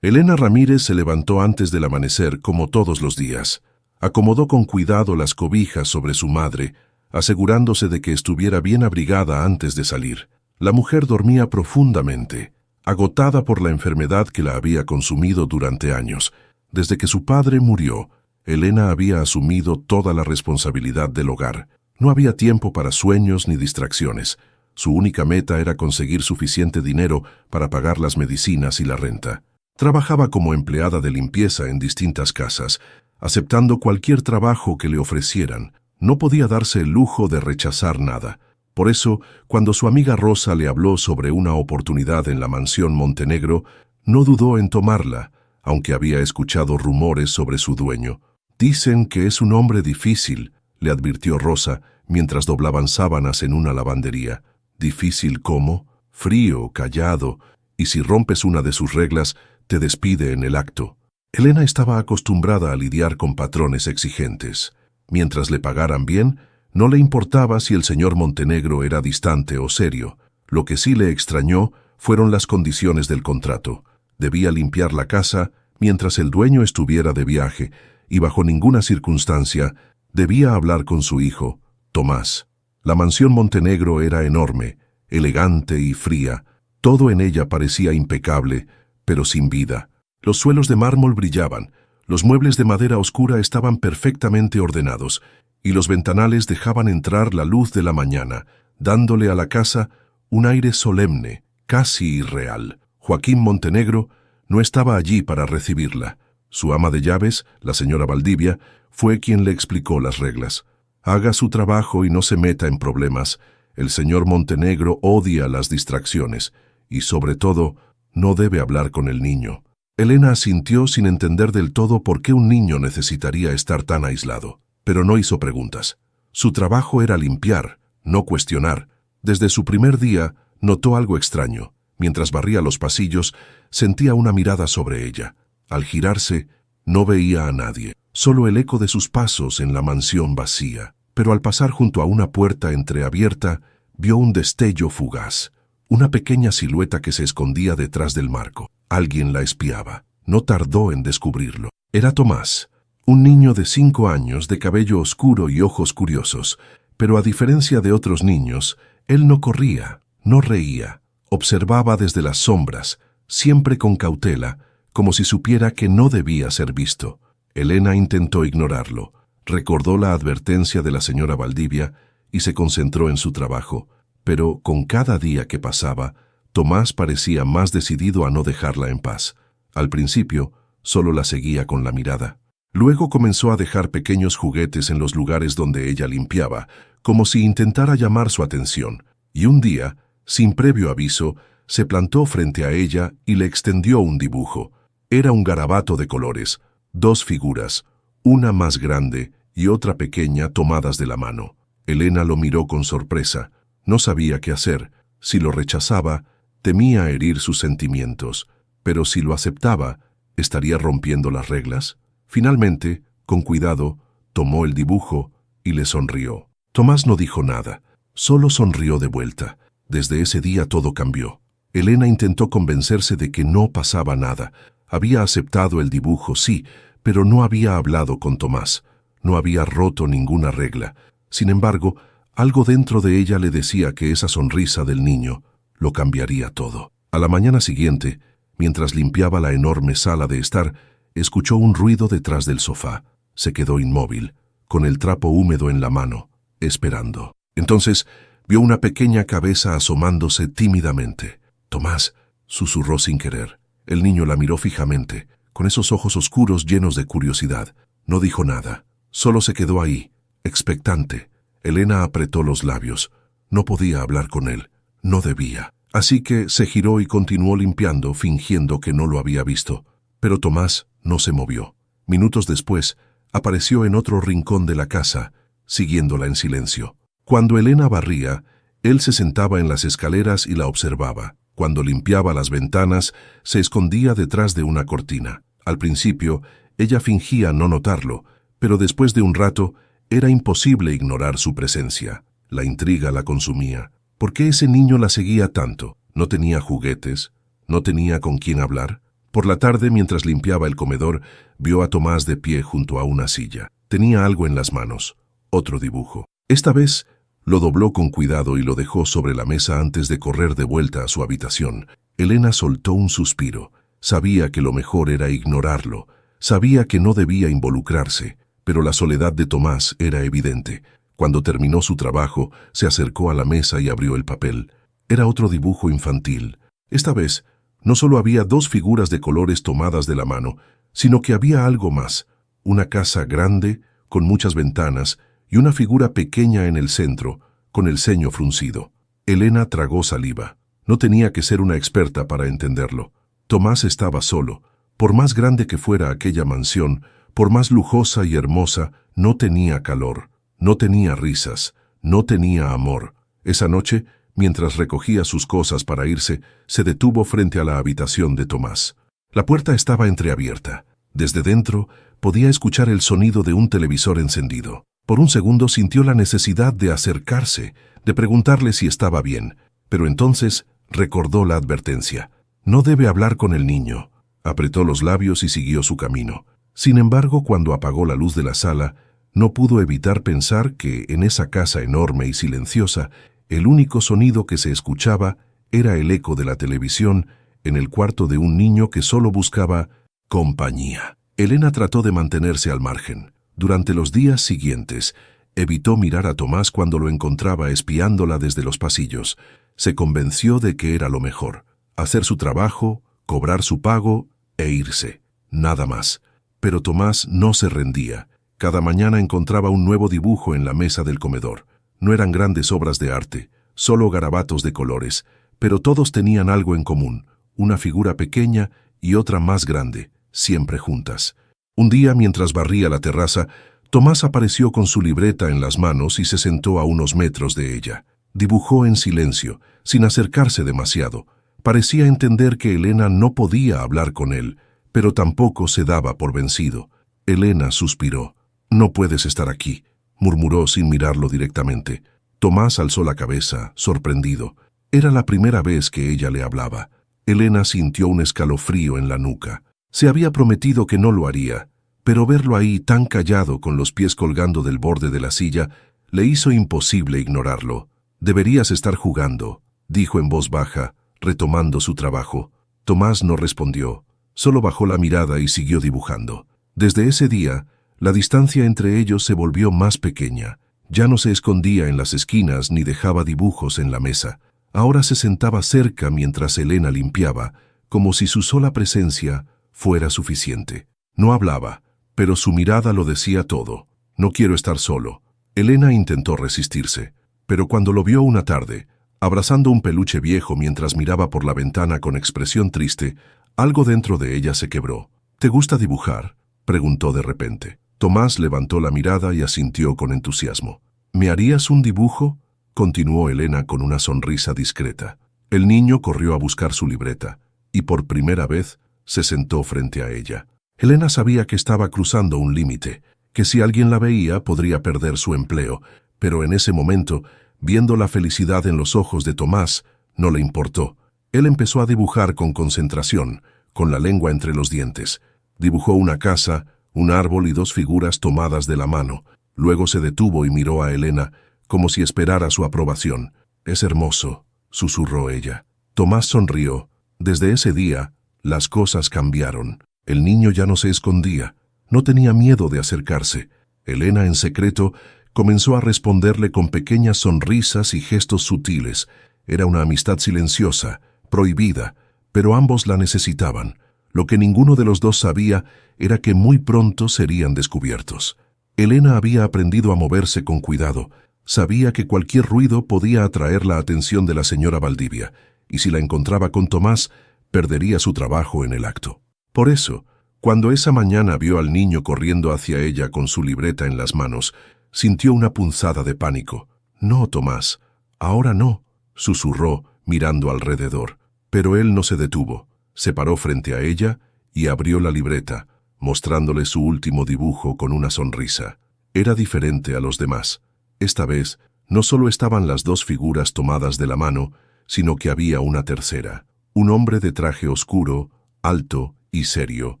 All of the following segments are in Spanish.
Elena Ramírez se levantó antes del amanecer como todos los días. Acomodó con cuidado las cobijas sobre su madre, asegurándose de que estuviera bien abrigada antes de salir. La mujer dormía profundamente, agotada por la enfermedad que la había consumido durante años. Desde que su padre murió, Elena había asumido toda la responsabilidad del hogar. No había tiempo para sueños ni distracciones. Su única meta era conseguir suficiente dinero para pagar las medicinas y la renta. Trabajaba como empleada de limpieza en distintas casas, aceptando cualquier trabajo que le ofrecieran. No podía darse el lujo de rechazar nada. Por eso, cuando su amiga Rosa le habló sobre una oportunidad en la mansión Montenegro, no dudó en tomarla, aunque había escuchado rumores sobre su dueño. «Dicen que es un hombre difícil», le advirtió Rosa mientras doblaban sábanas en una lavandería. «¿Difícil cómo? Frío, callado, y si rompes una de sus reglas, te despide en el acto». Elena estaba acostumbrada a lidiar con patrones exigentes. Mientras le pagaran bien, no le importaba si el señor Montenegro era distante o serio. Lo que sí le extrañó fueron las condiciones del contrato. Debía limpiar la casa mientras el dueño estuviera de viaje y bajo ninguna circunstancia debía hablar con su hijo, Tomás. La mansión Montenegro era enorme, elegante y fría. Todo en ella parecía impecable, pero sin vida. Los suelos de mármol brillaban, los muebles de madera oscura estaban perfectamente ordenados, y los ventanales dejaban entrar la luz de la mañana, dándole a la casa un aire solemne, casi irreal. Joaquín Montenegro no estaba allí para recibirla. Su ama de llaves, la señora Valdivia, fue quien le explicó las reglas. Haga su trabajo y no se meta en problemas. El señor Montenegro odia las distracciones, y sobre todo, no debe hablar con el niño. Elena asintió sin entender del todo por qué un niño necesitaría estar tan aislado, pero no hizo preguntas. Su trabajo era limpiar, no cuestionar. Desde su primer día, notó algo extraño. Mientras barría los pasillos, sentía una mirada sobre ella. Al girarse, no veía a nadie, solo el eco de sus pasos en la mansión vacía. Pero al pasar junto a una puerta entreabierta, vio un destello fugaz, una pequeña silueta que se escondía detrás del marco. Alguien la espiaba. No tardó en descubrirlo. Era Tomás, un niño de 5 años, de cabello oscuro y ojos curiosos. Pero a diferencia de otros niños, él no corría, no reía. Observaba desde las sombras, siempre con cautela, como si supiera que no debía ser visto. Elena intentó ignorarlo. Recordó la advertencia de la señora Valdivia y se concentró en su trabajo. Pero con cada día que pasaba, Tomás parecía más decidido a no dejarla en paz. Al principio, solo la seguía con la mirada. Luego comenzó a dejar pequeños juguetes en los lugares donde ella limpiaba, como si intentara llamar su atención. Y un día, sin previo aviso, se plantó frente a ella y le extendió un dibujo. Era un garabato de colores, 2 figuras, una más grande y otra pequeña tomadas de la mano. Elena lo miró con sorpresa. No sabía qué hacer. Si lo rechazaba, temía herir sus sentimientos, pero si lo aceptaba, ¿estaría rompiendo las reglas? Finalmente, con cuidado, tomó el dibujo y le sonrió. Tomás no dijo nada, solo sonrió de vuelta. Desde ese día todo cambió. Elena intentó convencerse de que no pasaba nada. Había aceptado el dibujo, sí, pero no había hablado con Tomás. No había roto ninguna regla. Sin embargo, algo dentro de ella le decía que esa sonrisa del niño lo cambiaría todo. A la mañana siguiente, mientras limpiaba la enorme sala de estar, escuchó un ruido detrás del sofá. Se quedó inmóvil, con el trapo húmedo en la mano, esperando. Entonces, vio una pequeña cabeza asomándose tímidamente. «Tomás», susurró sin querer. El niño la miró fijamente, con esos ojos oscuros llenos de curiosidad. No dijo nada, solo se quedó ahí, expectante. Elena apretó los labios. No podía hablar con él. No debía. Así que se giró y continuó limpiando, fingiendo que no lo había visto. Pero Tomás no se movió. Minutos después, apareció en otro rincón de la casa, siguiéndola en silencio. Cuando Elena barría, él se sentaba en las escaleras y la observaba. Cuando limpiaba las ventanas, se escondía detrás de una cortina. Al principio, ella fingía no notarlo, pero después de un rato, era imposible ignorar su presencia. La intriga la consumía. ¿Por qué ese niño la seguía tanto? ¿No tenía juguetes? ¿No tenía con quién hablar? Por la tarde, mientras limpiaba el comedor, vio a Tomás de pie junto a una silla. Tenía algo en las manos, otro dibujo. Esta vez lo dobló con cuidado y lo dejó sobre la mesa antes de correr de vuelta a su habitación. Elena soltó un suspiro. Sabía que lo mejor era ignorarlo. Sabía que no debía involucrarse, pero la soledad de Tomás era evidente. Cuando terminó su trabajo, se acercó a la mesa y abrió el papel. Era otro dibujo infantil. Esta vez, no solo había dos figuras de colores tomadas de la mano, sino que había algo más. Una casa grande, con muchas ventanas, y una figura pequeña en el centro, con el ceño fruncido. Elena tragó saliva. No tenía que ser una experta para entenderlo. Tomás estaba solo. Por más grande que fuera aquella mansión, por más lujosa y hermosa, no tenía calor, no tenía risas, no tenía amor. Esa noche, mientras recogía sus cosas para irse, se detuvo frente a la habitación de Tomás. La puerta estaba entreabierta. Desde dentro, podía escuchar el sonido de un televisor encendido. Por un segundo sintió la necesidad de acercarse, de preguntarle si estaba bien, pero entonces recordó la advertencia. No debe hablar con el niño. Apretó los labios y siguió su camino. Sin embargo, cuando apagó la luz de la sala, no pudo evitar pensar que en esa casa enorme y silenciosa, el único sonido que se escuchaba era el eco de la televisión en el cuarto de un niño que solo buscaba compañía. Elena trató de mantenerse al margen. Durante los días siguientes, evitó mirar a Tomás cuando lo encontraba espiándola desde los pasillos. Se convenció de que era lo mejor. Hacer su trabajo, cobrar su pago e irse. Nada más. Pero Tomás no se rendía. Cada mañana encontraba un nuevo dibujo en la mesa del comedor. No eran grandes obras de arte, solo garabatos de colores, pero todos tenían algo en común, una figura pequeña y otra más grande, siempre juntas. Un día, mientras barría la terraza, Tomás apareció con su libreta en las manos y se sentó a unos metros de ella. Dibujó en silencio, sin acercarse demasiado. Parecía entender que Elena no podía hablar con él, pero tampoco se daba por vencido. Elena suspiró. «No puedes estar aquí», murmuró sin mirarlo directamente. Tomás alzó la cabeza, sorprendido. Era la primera vez que ella le hablaba. Elena sintió un escalofrío en la nuca. Se había prometido que no lo haría, pero verlo ahí tan callado con los pies colgando del borde de la silla le hizo imposible ignorarlo. «Deberías estar jugando», dijo en voz baja, retomando su trabajo. Tomás no respondió, solo bajó la mirada y siguió dibujando. Desde ese día, la distancia entre ellos se volvió más pequeña. Ya no se escondía en las esquinas ni dejaba dibujos en la mesa. Ahora se sentaba cerca mientras Elena limpiaba, como si su sola presencia fuera suficiente. No hablaba, pero su mirada lo decía todo. «No quiero estar solo». Elena intentó resistirse, pero cuando lo vio una tarde, abrazando un peluche viejo mientras miraba por la ventana con expresión triste, algo dentro de ella se quebró. «¿Te gusta dibujar?», preguntó de repente. Tomás levantó la mirada y asintió con entusiasmo. «¿Me harías un dibujo?», continuó Elena con una sonrisa discreta. El niño corrió a buscar su libreta, y por primera vez se sentó frente a ella. Elena sabía que estaba cruzando un límite, que si alguien la veía podría perder su empleo, pero en ese momento, viendo la felicidad en los ojos de Tomás, no le importó. Él empezó a dibujar con concentración, con la lengua entre los dientes. Dibujó una casa, un árbol y dos figuras tomadas de la mano. Luego se detuvo y miró a Elena, como si esperara su aprobación. «Es hermoso», susurró ella. Tomás sonrió. Desde ese día, las cosas cambiaron. El niño ya no se escondía. No tenía miedo de acercarse. Elena, en secreto, comenzó a responderle con pequeñas sonrisas y gestos sutiles. Era una amistad silenciosa, prohibida, pero ambos la necesitaban. Lo que ninguno de los dos sabía era que muy pronto serían descubiertos. Elena había aprendido a moverse con cuidado. Sabía que cualquier ruido podía atraer la atención de la señora Valdivia, y si la encontraba con Tomás, perdería su trabajo en el acto. Por eso, cuando esa mañana vio al niño corriendo hacia ella con su libreta en las manos, sintió una punzada de pánico. «No, Tomás, ahora no», susurró, mirando alrededor. Pero él no se detuvo. Se paró frente a ella y abrió la libreta, mostrándole su último dibujo con una sonrisa. Era diferente a los demás. Esta vez, no solo estaban las dos figuras tomadas de la mano, sino que había una tercera. Un hombre de traje oscuro, alto y serio,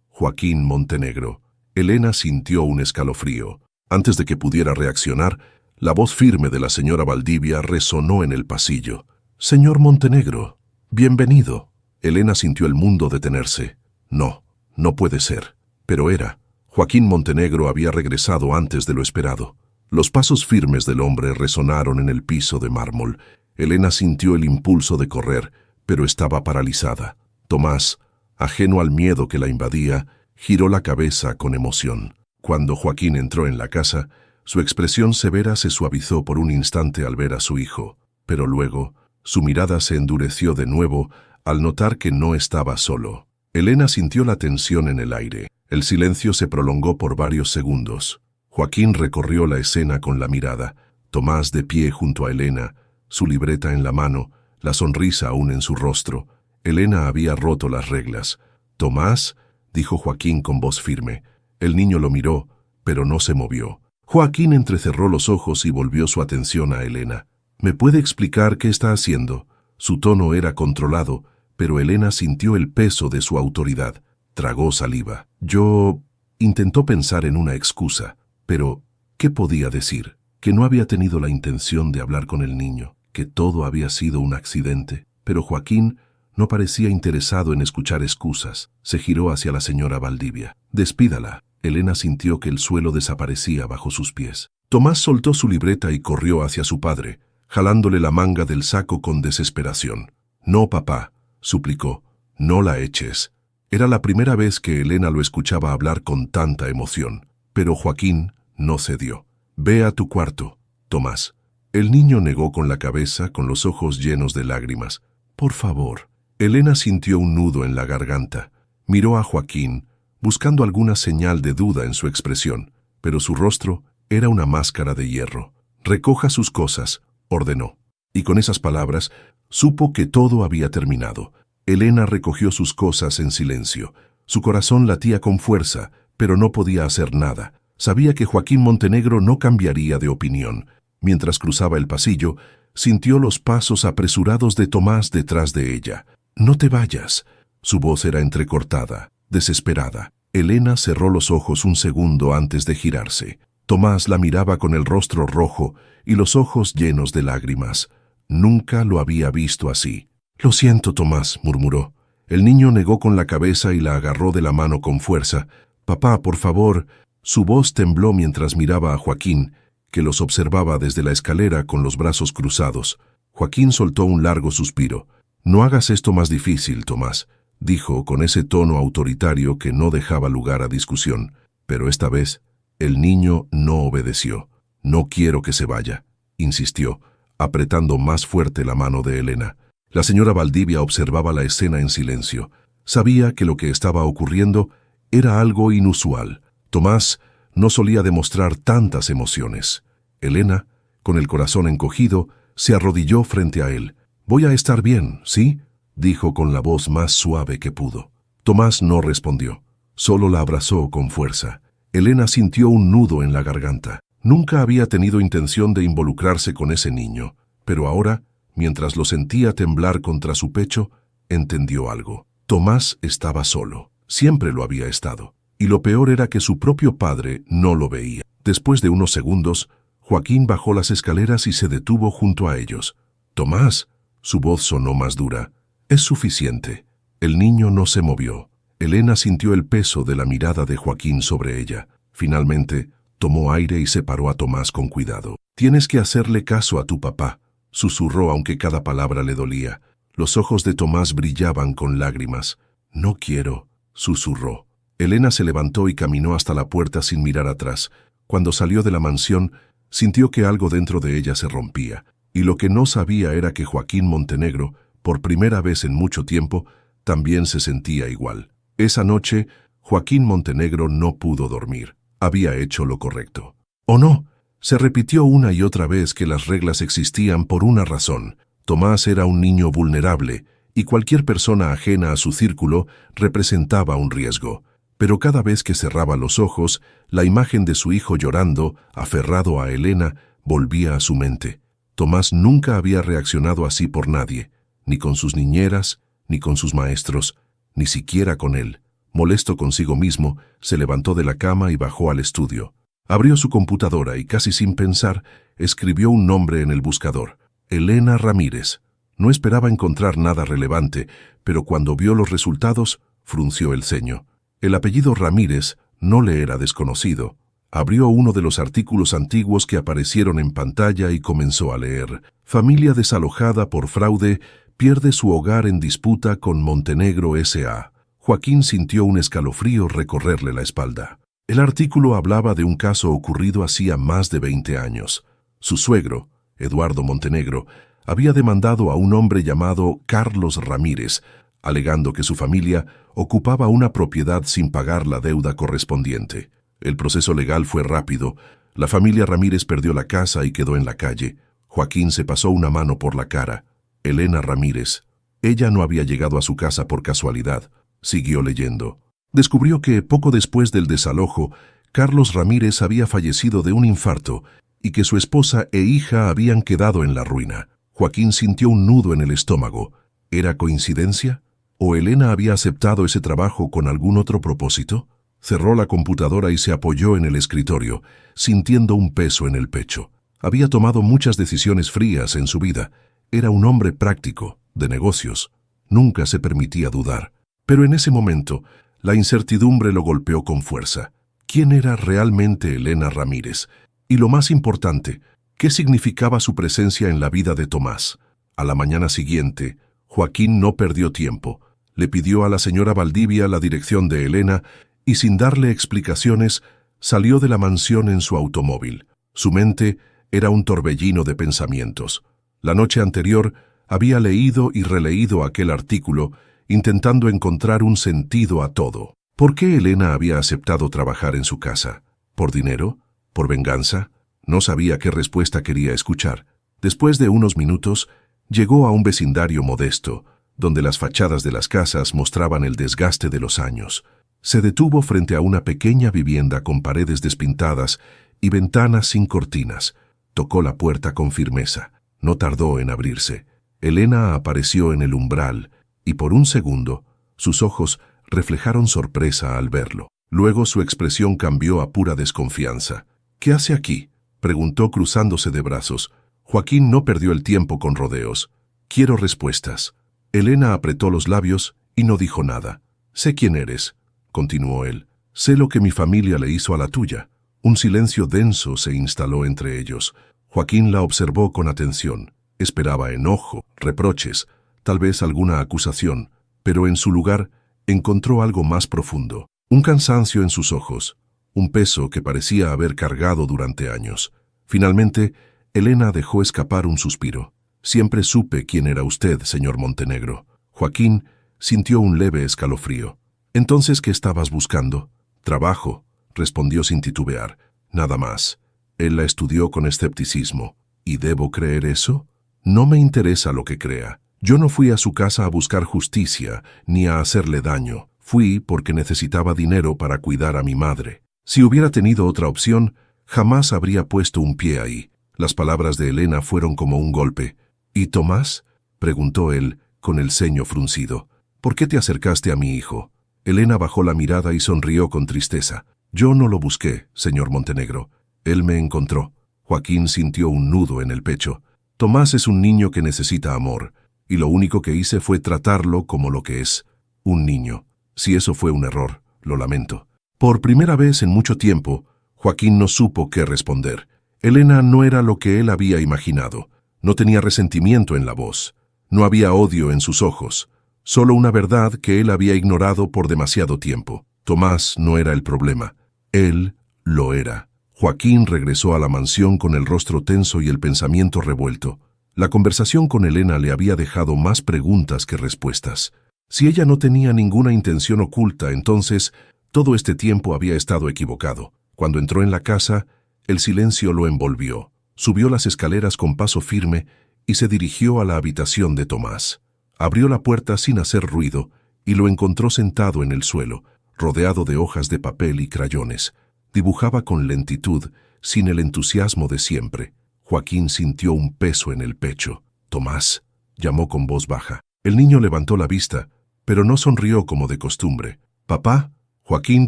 Joaquín Montenegro. Elena sintió un escalofrío. Antes de que pudiera reaccionar, la voz firme de la señora Valdivia resonó en el pasillo. «Señor Montenegro, bienvenido». Elena sintió el mundo detenerse. No, no puede ser. Pero era. Joaquín Montenegro había regresado antes de lo esperado. Los pasos firmes del hombre resonaron en el piso de mármol. Elena sintió el impulso de correr, pero estaba paralizada. Tomás, ajeno al miedo que la invadía, giró la cabeza con emoción. Cuando Joaquín entró en la casa, su expresión severa se suavizó por un instante al ver a su hijo, pero luego su mirada se endureció de nuevo al notar que no estaba solo. Elena sintió la tensión en el aire. El silencio se prolongó por varios segundos. Joaquín recorrió la escena con la mirada. Tomás de pie junto a Elena, su libreta en la mano, la sonrisa aún en su rostro. Elena había roto las reglas. «Tomás», dijo Joaquín con voz firme. El niño lo miró, pero no se movió. Joaquín entrecerró los ojos y volvió su atención a Elena. «¿Me puede explicar qué está haciendo?» Su tono era controlado, pero Elena sintió el peso de su autoridad. Tragó saliva. «Yo...» Intentó pensar en una excusa, pero ¿qué podía decir? Que no había tenido la intención de hablar con el niño, que todo había sido un accidente. Pero Joaquín no parecía interesado en escuchar excusas. Se giró hacia la señora Valdivia. «Despídala». Elena sintió que el suelo desaparecía bajo sus pies. Tomás soltó su libreta y corrió hacia su padre, jalándole la manga del saco con desesperación. «No, papá», suplicó, «no la eches». Era la primera vez que Elena lo escuchaba hablar con tanta emoción. Pero Joaquín no cedió. «Ve a tu cuarto, Tomás». El niño negó con la cabeza, con los ojos llenos de lágrimas. «Por favor». Elena sintió un nudo en la garganta. Miró a Joaquín, buscando alguna señal de duda en su expresión, pero su rostro era una máscara de hierro. «Recoja sus cosas», ordenó. Y con esas palabras supo que todo había terminado. Elena recogió sus cosas en silencio. Su corazón latía con fuerza, pero no podía hacer nada. Sabía que Joaquín Montenegro no cambiaría de opinión. Mientras cruzaba el pasillo, sintió los pasos apresurados de Tomás detrás de ella. «No te vayas». Su voz era entrecortada, desesperada. Elena cerró los ojos un segundo antes de girarse. Tomás la miraba con el rostro rojo y los ojos llenos de lágrimas. Nunca lo había visto así. «Lo siento, Tomás», murmuró. El niño negó con la cabeza y la agarró de la mano con fuerza. «Papá, por favor». Su voz tembló mientras miraba a Joaquín, que los observaba desde la escalera con los brazos cruzados. Joaquín soltó un largo suspiro. «No hagas esto más difícil, Tomás», dijo con ese tono autoritario que no dejaba lugar a discusión. Pero esta vez, el niño no obedeció. «No quiero que se vaya», insistió, apretando más fuerte la mano de Elena. La señora Valdivia observaba la escena en silencio. Sabía que lo que estaba ocurriendo era algo inusual. Tomás no solía demostrar tantas emociones. Elena, con el corazón encogido, se arrodilló frente a él. «Voy a estar bien, ¿sí?», dijo con la voz más suave que pudo. Tomás no respondió. Solo la abrazó con fuerza. Elena sintió un nudo en la garganta. Nunca había tenido intención de involucrarse con ese niño, pero ahora, mientras lo sentía temblar contra su pecho, entendió algo. Tomás estaba solo. Siempre lo había estado. Y lo peor era que su propio padre no lo veía. Después de unos segundos, Joaquín bajó las escaleras y se detuvo junto a ellos. «Tomás», su voz sonó más dura. «Es suficiente». El niño no se movió. Elena sintió el peso de la mirada de Joaquín sobre ella. Finalmente, tomó aire y separó a Tomás con cuidado. «Tienes que hacerle caso a tu papá», susurró aunque cada palabra le dolía. Los ojos de Tomás brillaban con lágrimas. «No quiero», susurró. Elena se levantó y caminó hasta la puerta sin mirar atrás. Cuando salió de la mansión, sintió que algo dentro de ella se rompía. Y lo que no sabía era que Joaquín Montenegro, por primera vez en mucho tiempo, también se sentía igual. Esa noche, Joaquín Montenegro no pudo dormir. Había hecho lo correcto. ¿O no? Se repitió una y otra vez que las reglas existían por una razón. Tomás era un niño vulnerable, y cualquier persona ajena a su círculo representaba un riesgo. Pero cada vez que cerraba los ojos, la imagen de su hijo llorando, aferrado a Elena, volvía a su mente. Tomás nunca había reaccionado así por nadie, ni con sus niñeras, ni con sus maestros, ni siquiera con él. Molesto consigo mismo, se levantó de la cama y bajó al estudio. Abrió su computadora y, casi sin pensar, escribió un nombre en el buscador: Elena Ramírez. No esperaba encontrar nada relevante, pero cuando vio los resultados, frunció el ceño. El apellido Ramírez no le era desconocido. Abrió uno de los artículos antiguos que aparecieron en pantalla y comenzó a leer: Familia desalojada por fraude pierde su hogar en disputa con Montenegro S.A. Joaquín sintió un escalofrío recorrerle la espalda. El artículo hablaba de un caso ocurrido hacía más de 20 años. Su suegro, Eduardo Montenegro, había demandado a un hombre llamado Carlos Ramírez, alegando que su familia ocupaba una propiedad sin pagar la deuda correspondiente. El proceso legal fue rápido. La familia Ramírez perdió la casa y quedó en la calle. Joaquín se pasó una mano por la cara. Elena Ramírez. Ella no había llegado a su casa por casualidad. Siguió leyendo. Descubrió que, poco después del desalojo, Carlos Ramírez había fallecido de un infarto y que su esposa e hija habían quedado en la ruina. Joaquín sintió un nudo en el estómago. ¿Era coincidencia? ¿O Elena había aceptado ese trabajo con algún otro propósito? Cerró la computadora y se apoyó en el escritorio, sintiendo un peso en el pecho. Había tomado muchas decisiones frías en su vida. Era un hombre práctico, de negocios. Nunca se permitía dudar. Pero en ese momento, la incertidumbre lo golpeó con fuerza. ¿Quién era realmente Elena Ramírez? Y lo más importante, ¿qué significaba su presencia en la vida de Tomás? A la mañana siguiente, Joaquín no perdió tiempo. Le pidió a la señora Valdivia la dirección de Elena y, sin darle explicaciones, salió de la mansión en su automóvil. Su mente era un torbellino de pensamientos. La noche anterior había leído y releído aquel artículo, intentando encontrar un sentido a todo. ¿Por qué Elena había aceptado trabajar en su casa? ¿Por dinero? ¿Por venganza? No sabía qué respuesta quería escuchar. Después de unos minutos, llegó a un vecindario modesto, donde las fachadas de las casas mostraban el desgaste de los años. Se detuvo frente a una pequeña vivienda con paredes despintadas y ventanas sin cortinas. Tocó la puerta con firmeza. No tardó en abrirse. Elena apareció en el umbral y por un segundo sus ojos reflejaron sorpresa al verlo. Luego su expresión cambió a pura desconfianza. ¿Qué hace aquí?, preguntó cruzándose de brazos. Joaquín no perdió el tiempo con rodeos. Quiero respuestas. Elena apretó los labios y no dijo nada. Sé quién eres, continuó él. Sé lo que mi familia le hizo a la tuya. Un silencio denso se instaló entre ellos. Joaquín la observó con atención. Esperaba enojo, reproches, tal vez alguna acusación, pero en su lugar encontró algo más profundo. Un cansancio en sus ojos, un peso que parecía haber cargado durante años. Finalmente, Elena dejó escapar un suspiro. Siempre supe quién era usted, señor Montenegro. Joaquín sintió un leve escalofrío. ¿Entonces qué estabas buscando? Trabajo, respondió sin titubear. Nada más. Él la estudió con escepticismo. ¿Y debo creer eso? No me interesa lo que crea. Yo no fui a su casa a buscar justicia, ni a hacerle daño. Fui porque necesitaba dinero para cuidar a mi madre. Si hubiera tenido otra opción, jamás habría puesto un pie ahí. Las palabras de Elena fueron como un golpe. ¿Y Tomás?, preguntó él, con el ceño fruncido. ¿Por qué te acercaste a mi hijo? Elena bajó la mirada y sonrió con tristeza. Yo no lo busqué, señor Montenegro. Él me encontró. Joaquín sintió un nudo en el pecho. Tomás es un niño que necesita amor, y lo único que hice fue tratarlo como lo que es, un niño. Si eso fue un error, lo lamento. Por primera vez en mucho tiempo, Joaquín no supo qué responder. Elena no era lo que él había imaginado. No tenía resentimiento en la voz. No había odio en sus ojos. Solo una verdad que él había ignorado por demasiado tiempo. Tomás no era el problema. Él lo era. Joaquín regresó a la mansión con el rostro tenso y el pensamiento revuelto. La conversación con Elena le había dejado más preguntas que respuestas. Si ella no tenía ninguna intención oculta, entonces todo este tiempo había estado equivocado. Cuando entró en la casa, el silencio lo envolvió. Subió las escaleras con paso firme y se dirigió a la habitación de Tomás. Abrió la puerta sin hacer ruido y lo encontró sentado en el suelo, rodeado de hojas de papel y crayones. Dibujaba con lentitud, sin el entusiasmo de siempre. Joaquín sintió un peso en el pecho. «Tomás», llamó con voz baja. El niño levantó la vista, pero no sonrió como de costumbre. «Papá». Joaquín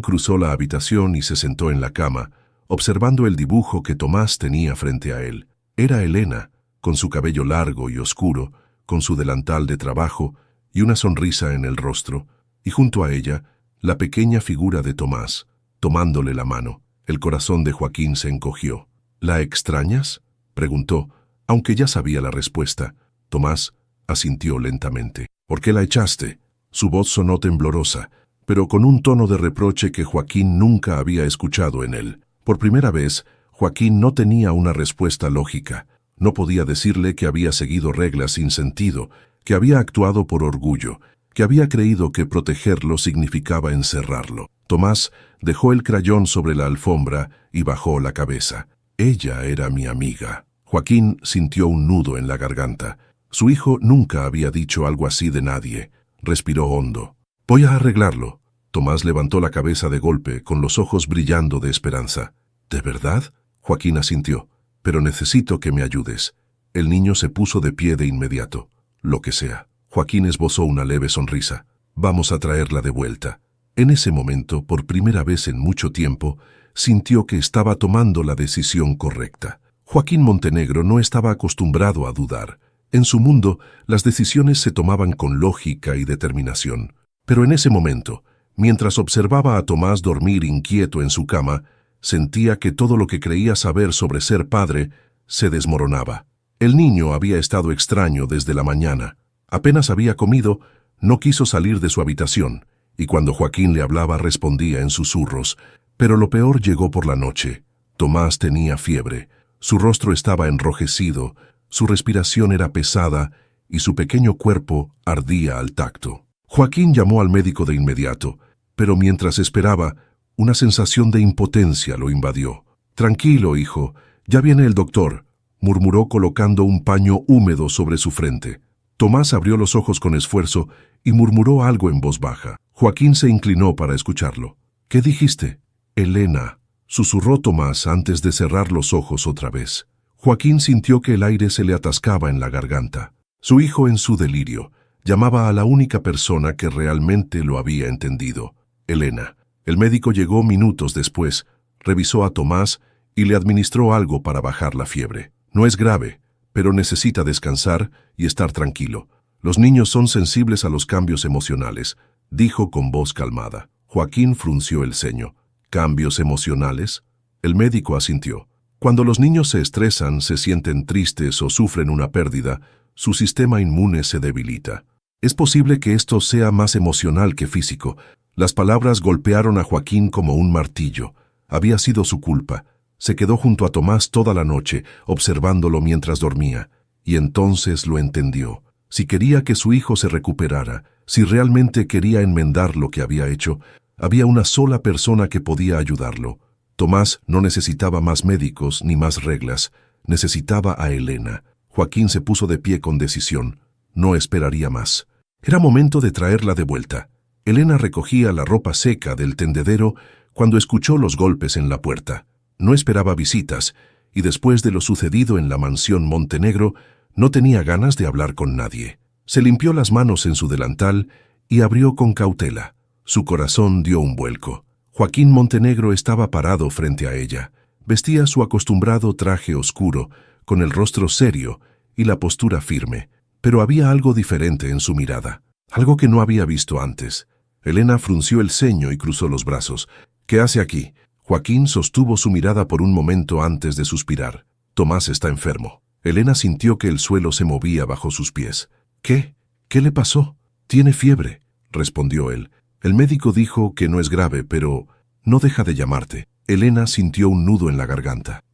cruzó la habitación y se sentó en la cama, observando el dibujo que Tomás tenía frente a él. Era Elena, con su cabello largo y oscuro, con su delantal de trabajo y una sonrisa en el rostro, y junto a ella, la pequeña figura de Tomás, tomándole la mano. El corazón de Joaquín se encogió. «¿La extrañas?», preguntó, aunque ya sabía la respuesta. Tomás asintió lentamente. «¿Por qué la echaste?». Su voz sonó temblorosa, pero con un tono de reproche que Joaquín nunca había escuchado en él. Por primera vez, Joaquín no tenía una respuesta lógica. No podía decirle que había seguido reglas sin sentido, que había actuado por orgullo, que había creído que protegerlo significaba encerrarlo. Tomás dejó el crayón sobre la alfombra y bajó la cabeza. «Ella era mi amiga». Joaquín sintió un nudo en la garganta. Su hijo nunca había dicho algo así de nadie. Respiró hondo. «Voy a arreglarlo». Tomás levantó la cabeza de golpe, con los ojos brillando de esperanza. «¿De verdad?». Joaquín asintió. «Pero necesito que me ayudes». El niño se puso de pie de inmediato. «Lo que sea». Joaquín esbozó una leve sonrisa. «Vamos a traerla de vuelta». En ese momento, por primera vez en mucho tiempo, sintió que estaba tomando la decisión correcta. Joaquín Montenegro no estaba acostumbrado a dudar. En su mundo, las decisiones se tomaban con lógica y determinación. Pero en ese momento, mientras observaba a Tomás dormir inquieto en su cama, sentía que todo lo que creía saber sobre ser padre se desmoronaba. El niño había estado extraño desde la mañana. Apenas había comido, no quiso salir de su habitación, y cuando Joaquín le hablaba respondía en susurros. Pero lo peor llegó por la noche. Tomás tenía fiebre. Su rostro estaba enrojecido, su respiración era pesada y su pequeño cuerpo ardía al tacto. Joaquín llamó al médico de inmediato, pero mientras esperaba, una sensación de impotencia lo invadió. «Tranquilo, hijo, ya viene el doctor», murmuró colocando un paño húmedo sobre su frente. Tomás abrió los ojos con esfuerzo y murmuró algo en voz baja. Joaquín se inclinó para escucharlo. «¿Qué dijiste?». «Elena», susurró Tomás antes de cerrar los ojos otra vez. Joaquín sintió que el aire se le atascaba en la garganta. Su hijo, en su delirio, llamaba a la única persona que realmente lo había entendido: Elena. El médico llegó minutos después, revisó a Tomás y le administró algo para bajar la fiebre. «No es grave, pero necesita descansar y estar tranquilo. Los niños son sensibles a los cambios emocionales», dijo con voz calmada. Joaquín frunció el ceño. «¿Cambios emocionales?». El médico asintió. «Cuando los niños se estresan, se sienten tristes o sufren una pérdida, su sistema inmune se debilita. Es posible que esto sea más emocional que físico». Las palabras golpearon a Joaquín como un martillo. Había sido su culpa. Se quedó junto a Tomás toda la noche, observándolo mientras dormía. Y entonces lo entendió. Si quería que su hijo se recuperara, si realmente quería enmendar lo que había hecho, había una sola persona que podía ayudarlo. Tomás no necesitaba más médicos ni más reglas. Necesitaba a Elena. Joaquín se puso de pie con decisión. No esperaría más. Era momento de traerla de vuelta. Elena recogía la ropa seca del tendedero cuando escuchó los golpes en la puerta. No esperaba visitas, y después de lo sucedido en la mansión Montenegro, no tenía ganas de hablar con nadie. Se limpió las manos en su delantal y abrió con cautela. Su corazón dio un vuelco. Joaquín Montenegro estaba parado frente a ella. Vestía su acostumbrado traje oscuro, con el rostro serio y la postura firme, pero había algo diferente en su mirada, algo que no había visto antes. Elena frunció el ceño y cruzó los brazos. «¿Qué hace aquí?». Joaquín sostuvo su mirada por un momento antes de suspirar. «Tomás está enfermo». Elena sintió que el suelo se movía bajo sus pies. «¿Qué? ¿Qué le pasó?». «Tiene fiebre», respondió él. «El médico dijo que no es grave, pero no deja de llamarte». Elena sintió un nudo en la garganta.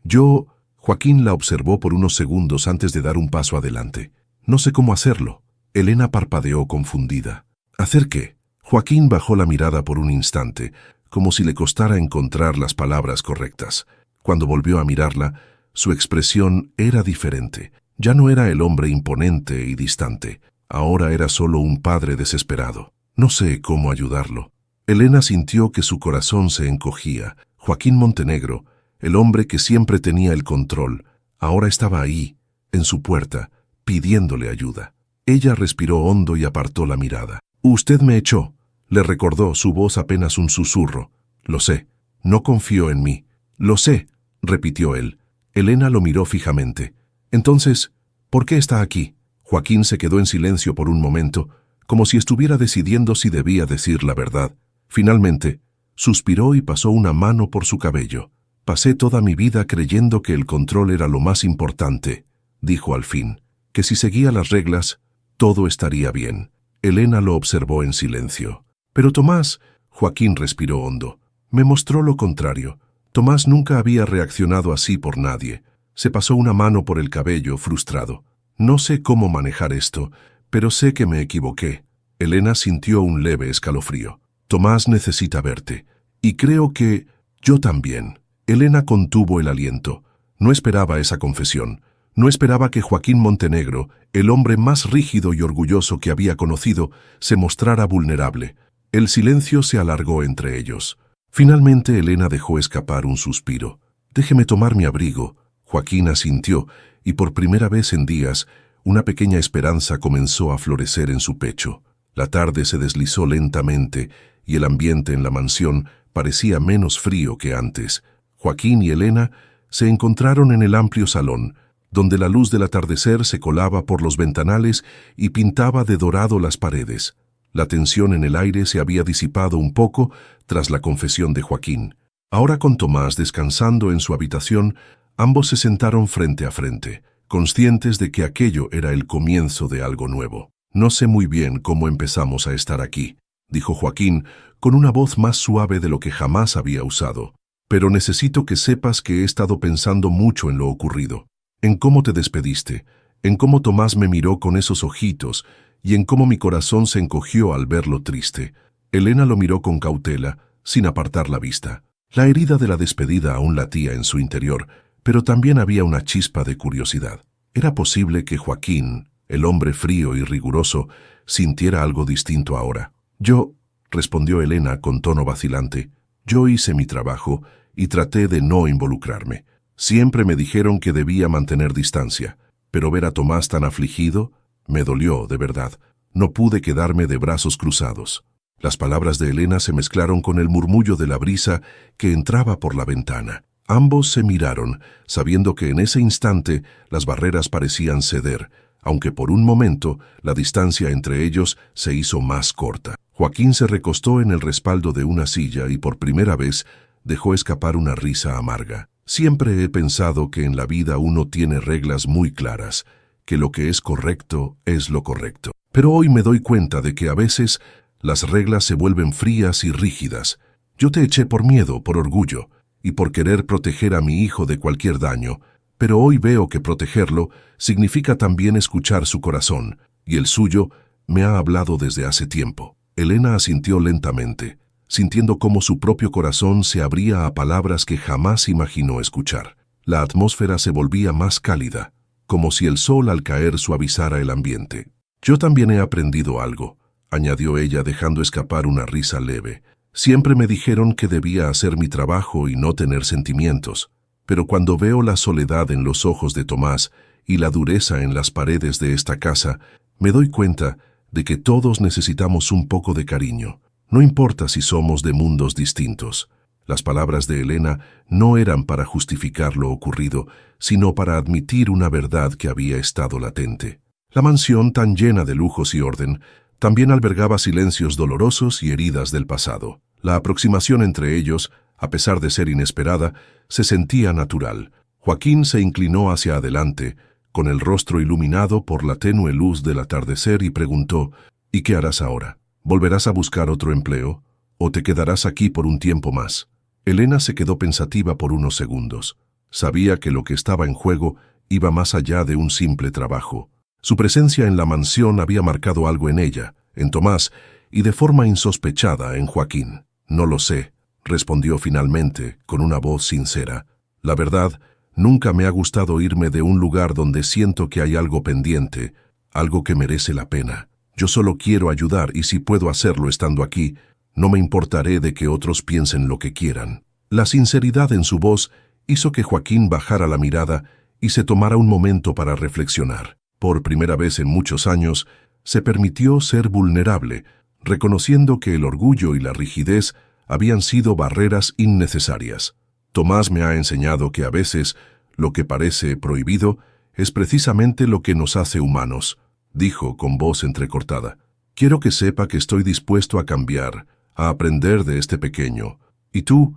Joaquín la observó por unos segundos antes de dar un paso adelante. «No sé cómo hacerlo». Elena parpadeó confundida. «¿Hacer qué?». Joaquín bajó la mirada por un instante, como si le costara encontrar las palabras correctas. Cuando volvió a mirarla, su expresión era diferente. Ya no era el hombre imponente y distante. Ahora era solo un padre desesperado. «No sé cómo ayudarlo». Elena sintió que su corazón se encogía. Joaquín Montenegro, el hombre que siempre tenía el control, ahora estaba ahí, en su puerta, pidiéndole ayuda. Ella respiró hondo y apartó la mirada. «Usted me echó», Le recordó su voz apenas un susurro. Lo sé, no confío en mí. Lo sé, repitió él. Elena lo miró fijamente. Entonces, ¿por qué está aquí? Joaquín se quedó en silencio por un momento, como si estuviera decidiendo si debía decir la verdad. Finalmente, suspiró y pasó una mano por su cabello. Pasé toda mi vida creyendo que el control era lo más importante, dijo al fin, que si seguía las reglas, todo estaría bien. Elena lo observó en silencio. Pero Tomás, Joaquín respiró hondo, me mostró lo contrario. Tomás nunca había reaccionado así por nadie. Se pasó una mano por el cabello, frustrado. No sé cómo manejar esto, pero sé que me equivoqué. Elena sintió un leve escalofrío. Tomás necesita verte. Y creo que yo también. Elena contuvo el aliento. No esperaba esa confesión. No esperaba que Joaquín Montenegro, el hombre más rígido y orgulloso que había conocido, se mostrara vulnerable. El silencio se alargó entre ellos. Finalmente Elena dejó escapar un suspiro. «Déjeme tomar mi abrigo». Joaquín asintió, y por primera vez en días, una pequeña esperanza comenzó a florecer en su pecho. La tarde se deslizó lentamente, y el ambiente en la mansión parecía menos frío que antes. Joaquín y Elena se encontraron en el amplio salón, donde la luz del atardecer se colaba por los ventanales y pintaba de dorado las paredes. La tensión en el aire se había disipado un poco tras la confesión de Joaquín. Ahora con Tomás descansando en su habitación, ambos se sentaron frente a frente, conscientes de que aquello era el comienzo de algo nuevo. «No sé muy bien cómo empezamos a estar aquí», dijo Joaquín con una voz más suave de lo que jamás había usado. «Pero necesito que sepas que he estado pensando mucho en lo ocurrido, en cómo te despediste, en cómo Tomás me miró con esos ojitos y en cómo mi corazón se encogió al verlo triste». Elena lo miró con cautela, sin apartar la vista. La herida de la despedida aún latía en su interior, pero también había una chispa de curiosidad. ¿Era posible que Joaquín, el hombre frío y riguroso, sintiera algo distinto ahora? «Yo», respondió Elena con tono vacilante, «yo hice mi trabajo y traté de no involucrarme. Siempre me dijeron que debía mantener distancia, pero ver a Tomás tan afligido me dolió, de verdad. No pude quedarme de brazos cruzados». Las palabras de Elena se mezclaron con el murmullo de la brisa que entraba por la ventana. Ambos se miraron, sabiendo que en ese instante las barreras parecían ceder, aunque por un momento la distancia entre ellos se hizo más corta. Joaquín se recostó en el respaldo de una silla y por primera vez dejó escapar una risa amarga. «Siempre he pensado que en la vida uno tiene reglas muy claras, que lo que es correcto es lo correcto. Pero hoy me doy cuenta de que a veces las reglas se vuelven frías y rígidas. Yo te eché por miedo, por orgullo, y por querer proteger a mi hijo de cualquier daño, pero hoy veo que protegerlo significa también escuchar su corazón, y el suyo me ha hablado desde hace tiempo». Elena asintió lentamente, sintiendo cómo su propio corazón se abría a palabras que jamás imaginó escuchar. La atmósfera se volvía más cálida, como si el sol al caer suavizara el ambiente. «Yo también he aprendido algo», añadió ella dejando escapar una risa leve. «Siempre me dijeron que debía hacer mi trabajo y no tener sentimientos, pero cuando veo la soledad en los ojos de Tomás y la dureza en las paredes de esta casa, me doy cuenta de que todos necesitamos un poco de cariño. No importa si somos de mundos distintos». Las palabras de Elena no eran para justificar lo ocurrido, sino para admitir una verdad que había estado latente. La mansión, tan llena de lujos y orden, también albergaba silencios dolorosos y heridas del pasado. La aproximación entre ellos, a pesar de ser inesperada, se sentía natural. Joaquín se inclinó hacia adelante, con el rostro iluminado por la tenue luz del atardecer, y preguntó: «¿Y qué harás ahora? ¿Volverás a buscar otro empleo? ¿O te quedarás aquí por un tiempo más?» Elena se quedó pensativa por unos segundos. Sabía que lo que estaba en juego iba más allá de un simple trabajo. Su presencia en la mansión había marcado algo en ella, en Tomás, y de forma insospechada en Joaquín. «No lo sé», respondió finalmente, con una voz sincera. «La verdad, nunca me ha gustado irme de un lugar donde siento que hay algo pendiente, algo que merece la pena. Yo solo quiero ayudar, y si puedo hacerlo estando aquí, no me importaré de que otros piensen lo que quieran». La sinceridad en su voz hizo que Joaquín bajara la mirada y se tomara un momento para reflexionar. Por primera vez en muchos años, se permitió ser vulnerable, reconociendo que el orgullo y la rigidez habían sido barreras innecesarias. Tomás me ha enseñado que a veces lo que parece prohibido es precisamente lo que nos hace humanos, dijo con voz entrecortada. Quiero que sepa que estoy dispuesto a cambiar, a aprender de este pequeño. Y tú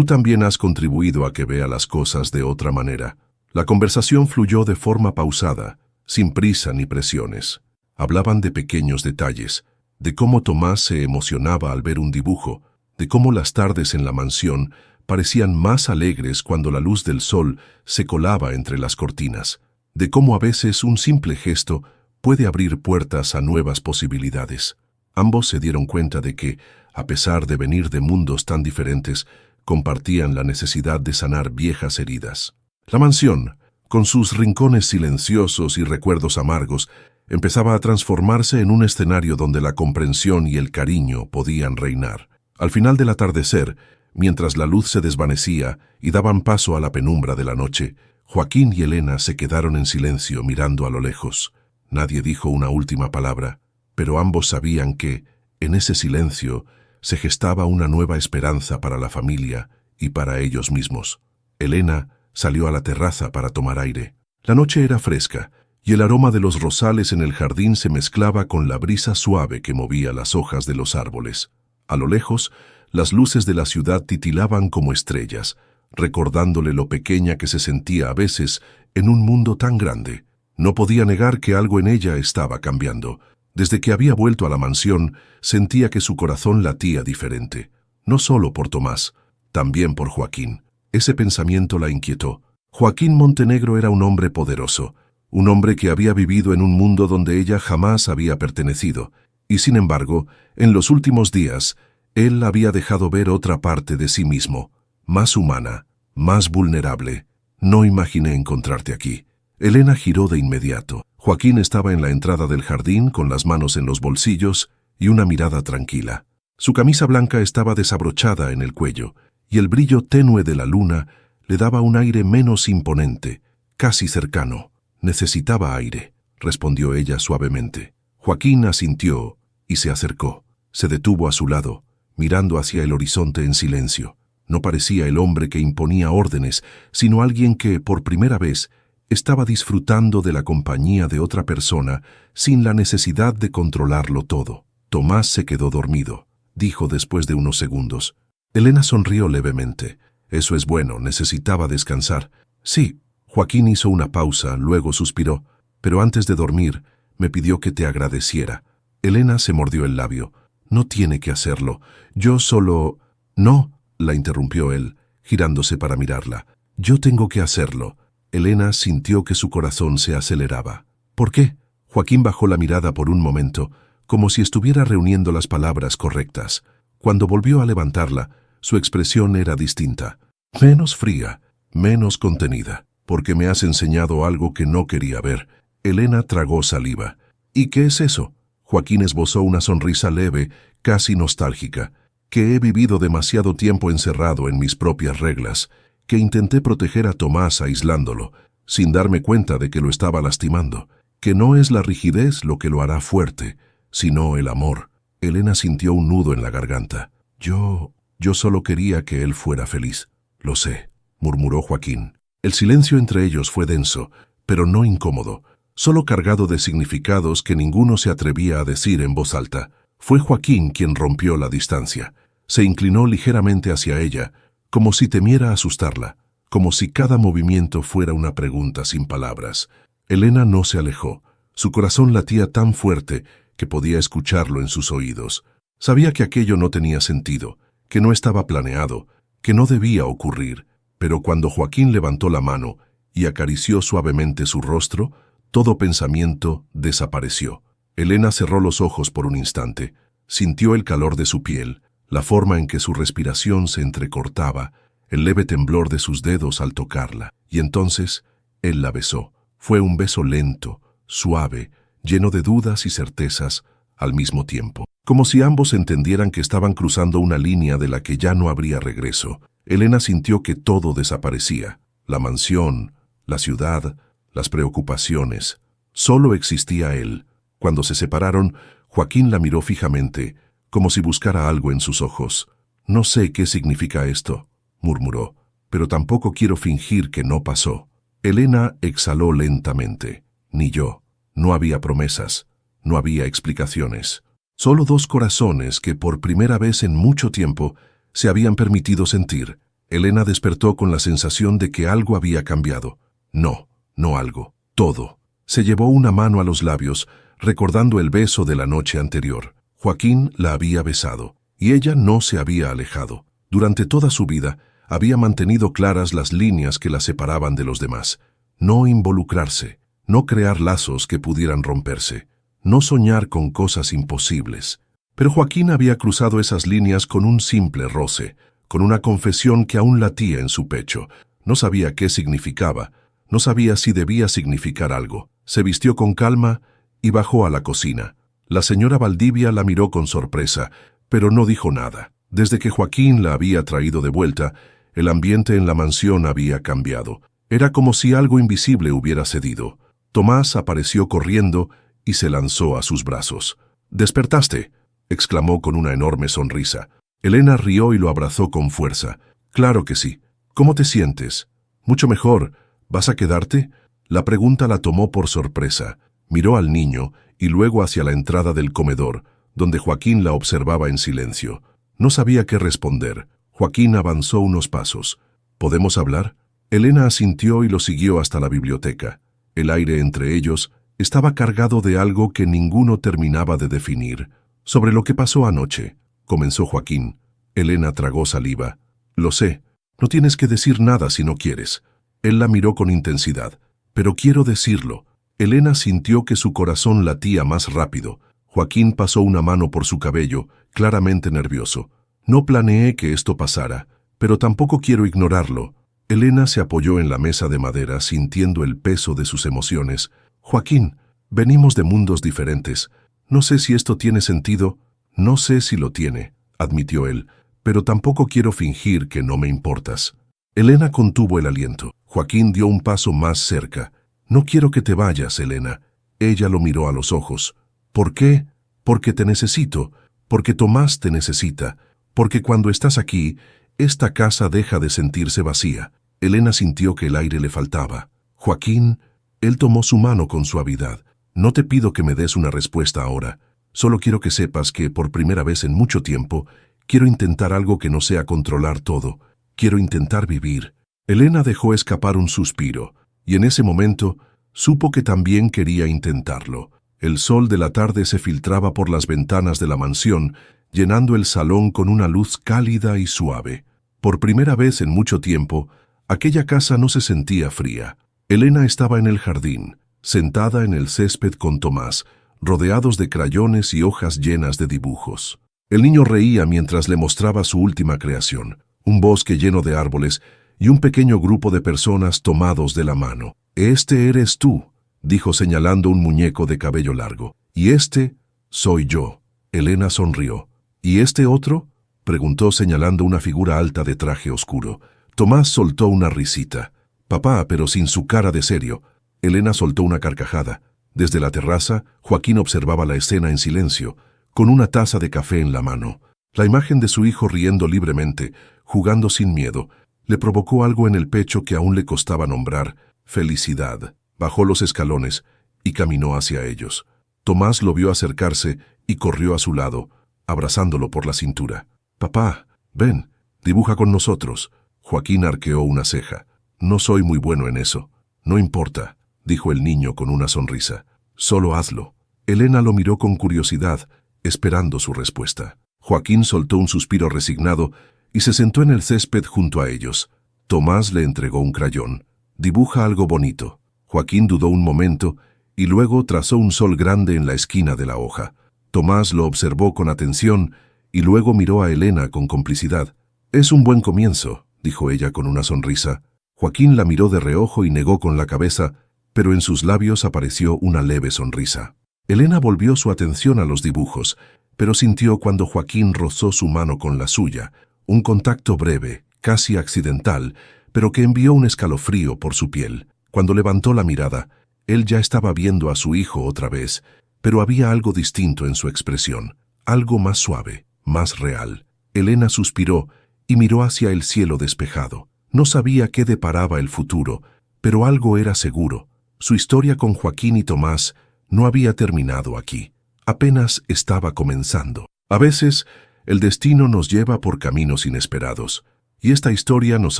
también has contribuido a que vea las cosas de otra manera. La conversación fluyó de forma pausada, sin prisa ni presiones. Hablaban de pequeños detalles, de cómo Tomás se emocionaba al ver un dibujo, de cómo las tardes en la mansión parecían más alegres cuando la luz del sol se colaba entre las cortinas, de cómo a veces un simple gesto puede abrir puertas a nuevas posibilidades. Ambos se dieron cuenta de que, a pesar de venir de mundos tan diferentes, compartían la necesidad de sanar viejas heridas. La mansión, con sus rincones silenciosos y recuerdos amargos, empezaba a transformarse en un escenario donde la comprensión y el cariño podían reinar. Al final del atardecer, mientras la luz se desvanecía y daban paso a la penumbra de la noche, Joaquín y Elena se quedaron en silencio mirando a lo lejos. Nadie dijo una última palabra, pero ambos sabían que, en ese silencio, se gestaba una nueva esperanza para la familia y para ellos mismos. Elena salió a la terraza para tomar aire. La noche era fresca, y el aroma de los rosales en el jardín se mezclaba con la brisa suave que movía las hojas de los árboles. A lo lejos, las luces de la ciudad titilaban como estrellas, recordándole lo pequeña que se sentía a veces en un mundo tan grande. No podía negar que algo en ella estaba cambiando. Desde que había vuelto a la mansión, sentía que su corazón latía diferente. No solo por Tomás, también por Joaquín. Ese pensamiento la inquietó. Joaquín Montenegro era un hombre poderoso, un hombre que había vivido en un mundo donde ella jamás había pertenecido, y sin embargo, en los últimos días, él había dejado ver otra parte de sí mismo, más humana, más vulnerable. No imaginé encontrarte aquí. Elena giró de inmediato. Joaquín estaba en la entrada del jardín con las manos en los bolsillos y una mirada tranquila. Su camisa blanca estaba desabrochada en el cuello, y el brillo tenue de la luna le daba un aire menos imponente, casi cercano. Necesitaba aire, respondió ella suavemente. Joaquín asintió y se acercó. Se detuvo a su lado, mirando hacia el horizonte en silencio. No parecía el hombre que imponía órdenes, sino alguien que, por primera vez, estaba disfrutando de la compañía de otra persona sin la necesidad de controlarlo todo. Tomás se quedó dormido, dijo después de unos segundos. Elena sonrió levemente. Eso es bueno, necesitaba descansar. Sí. Joaquín hizo una pausa, luego suspiró, pero antes de dormir me pidió que te agradeciera. Elena se mordió el labio. No tiene que hacerlo. Yo solo... No, la interrumpió él, girándose para mirarla. Yo tengo que hacerlo. Elena sintió que su corazón se aceleraba. ¿Por qué? Joaquín bajó la mirada por un momento, como si estuviera reuniendo las palabras correctas. Cuando volvió a levantarla, su expresión era distinta. Menos fría, menos contenida. Porque me has enseñado algo que no quería ver. Elena tragó saliva. ¿Y qué es eso? Joaquín esbozó una sonrisa leve, casi nostálgica. Que he vivido demasiado tiempo encerrado en mis propias reglas, que intenté proteger a Tomás aislándolo, sin darme cuenta de que lo estaba lastimando, que no es la rigidez lo que lo hará fuerte, sino el amor. Elena sintió un nudo en la garganta. Yo solo quería que él fuera feliz. Lo sé, murmuró Joaquín. El silencio entre ellos fue denso, pero no incómodo, solo cargado de significados que ninguno se atrevía a decir en voz alta. Fue Joaquín quien rompió la distancia. Se inclinó ligeramente hacia ella, como si temiera asustarla, como si cada movimiento fuera una pregunta sin palabras. Elena no se alejó. Su corazón latía tan fuerte que podía escucharlo en sus oídos. Sabía que aquello no tenía sentido, que no estaba planeado, que no debía ocurrir. Pero cuando Joaquín levantó la mano y acarició suavemente su rostro, todo pensamiento desapareció. Elena cerró los ojos por un instante, sintió el calor de su piel, la forma en que su respiración se entrecortaba, el leve temblor de sus dedos al tocarla, y entonces él la besó. Fue un beso lento, suave, lleno de dudas y certezas al mismo tiempo. Como si ambos entendieran que estaban cruzando una línea de la que ya no habría regreso. Elena sintió que todo desaparecía. La mansión, la ciudad, las preocupaciones. Solo existía él. Cuando se separaron, Joaquín la miró fijamente, como si buscara algo en sus ojos. «No sé qué significa esto», murmuró, «pero tampoco quiero fingir que no pasó». Elena exhaló lentamente. Ni yo. No había promesas. No había explicaciones. Solo dos corazones que por primera vez en mucho tiempo se habían permitido sentir. Elena despertó con la sensación de que algo había cambiado. No algo. Todo. Se llevó una mano a los labios, recordando el beso de la noche anterior. Joaquín la había besado, y ella no se había alejado. Durante toda su vida, había mantenido claras las líneas que la separaban de los demás. No involucrarse, no crear lazos que pudieran romperse, no soñar con cosas imposibles. Pero Joaquín había cruzado esas líneas con un simple roce, con una confesión que aún latía en su pecho. No sabía qué significaba, no sabía si debía significar algo. Se vistió con calma y bajó a la cocina. La señora Valdivia la miró con sorpresa, pero no dijo nada. Desde que Joaquín la había traído de vuelta, el ambiente en la mansión había cambiado. Era como si algo invisible hubiera cedido. Tomás apareció corriendo y se lanzó a sus brazos. «¿Despertaste?», exclamó con una enorme sonrisa. Elena rió y lo abrazó con fuerza. «Claro que sí. ¿Cómo te sientes?». «Mucho mejor. ¿Vas a quedarte?». La pregunta la tomó por sorpresa. Miró al niño y luego hacia la entrada del comedor, donde Joaquín la observaba en silencio. No sabía qué responder. Joaquín avanzó unos pasos. «¿Podemos hablar?». Elena asintió y lo siguió hasta la biblioteca. El aire entre ellos estaba cargado de algo que ninguno terminaba de definir. «Sobre lo que pasó anoche», comenzó Joaquín. Elena tragó saliva. «Lo sé. No tienes que decir nada si no quieres». Él la miró con intensidad. «Pero quiero decirlo». Elena sintió que su corazón latía más rápido. Joaquín pasó una mano por su cabello, claramente nervioso. «No planeé que esto pasara, pero tampoco quiero ignorarlo». Elena se apoyó en la mesa de madera, sintiendo el peso de sus emociones. «Joaquín, venimos de mundos diferentes. No sé si esto tiene sentido». «No sé si lo tiene», admitió él, «pero tampoco quiero fingir que no me importas». Elena contuvo el aliento. Joaquín dio un paso más cerca. «No quiero que te vayas, Elena». Ella lo miró a los ojos. «¿Por qué?». «Porque te necesito, porque Tomás te necesita, porque cuando estás aquí, esta casa deja de sentirse vacía». Elena sintió que el aire le faltaba. «Joaquín», él tomó su mano con suavidad. «No te pido que me des una respuesta ahora. Solo quiero que sepas que, por primera vez en mucho tiempo, quiero intentar algo que no sea controlar todo. Quiero intentar vivir». Elena dejó escapar un suspiro, y en ese momento supo que también quería intentarlo. El sol de la tarde se filtraba por las ventanas de la mansión, llenando el salón con una luz cálida y suave. Por primera vez en mucho tiempo, aquella casa no se sentía fría. Elena estaba en el jardín, sentada en el césped con Tomás, rodeados de crayones y hojas llenas de dibujos. El niño reía mientras le mostraba su última creación, un bosque lleno de árboles y un pequeño grupo de personas tomados de la mano. «Este eres tú», dijo señalando un muñeco de cabello largo. «Y este soy yo». Elena sonrió. «¿Y este otro?», preguntó señalando una figura alta de traje oscuro. Tomás soltó una risita. «Papá», pero sin su cara de serio. Elena soltó una carcajada. Desde la terraza, Joaquín observaba la escena en silencio, con una taza de café en la mano. La imagen de su hijo riendo libremente, jugando sin miedo, le provocó algo en el pecho que aún le costaba nombrar: felicidad. Bajó los escalones y caminó hacia ellos. Tomás lo vio acercarse y corrió a su lado, abrazándolo por la cintura. «Papá, ven, dibuja con nosotros». Joaquín arqueó una ceja. «No soy muy bueno en eso». «No importa», dijo el niño con una sonrisa. «Solo hazlo». Elena lo miró con curiosidad, esperando su respuesta. Joaquín soltó un suspiro resignado y se sentó en el césped junto a ellos. Tomás le entregó un crayón. «Dibuja algo bonito». Joaquín dudó un momento y luego trazó un sol grande en la esquina de la hoja. Tomás lo observó con atención y luego miró a Elena con complicidad. «Es un buen comienzo», dijo ella con una sonrisa. Joaquín la miró de reojo y negó con la cabeza, pero en sus labios apareció una leve sonrisa. Elena volvió su atención a los dibujos, pero sintió cuando Joaquín rozó su mano con la suya, un contacto breve, casi accidental, pero que envió un escalofrío por su piel. Cuando levantó la mirada, él ya estaba viendo a su hijo otra vez, pero había algo distinto en su expresión, algo más suave, más real. Elena suspiró y miró hacia el cielo despejado. No sabía qué deparaba el futuro, pero algo era seguro. Su historia con Joaquín y Tomás no había terminado aquí. Apenas estaba comenzando. A veces, el destino nos lleva por caminos inesperados, y esta historia nos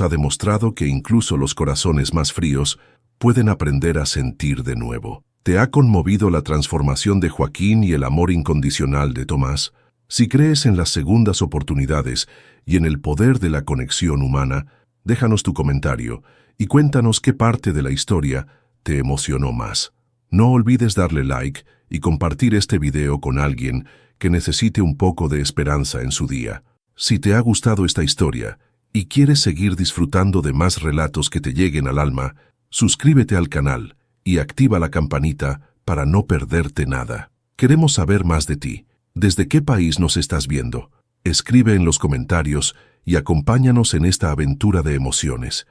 ha demostrado que incluso los corazones más fríos pueden aprender a sentir de nuevo. ¿Te ha conmovido la transformación de Joaquín y el amor incondicional de Tomás? Si crees en las segundas oportunidades y en el poder de la conexión humana, déjanos tu comentario y cuéntanos qué parte de la historia te emocionó más. No olvides darle like y compartir este video con alguien que necesite un poco de esperanza en su día. Si te ha gustado esta historia y quieres seguir disfrutando de más relatos que te lleguen al alma, suscríbete al canal y activa la campanita para no perderte nada. Queremos saber más de ti. ¿Desde qué país nos estás viendo? Escribe en los comentarios y acompáñanos en esta aventura de emociones.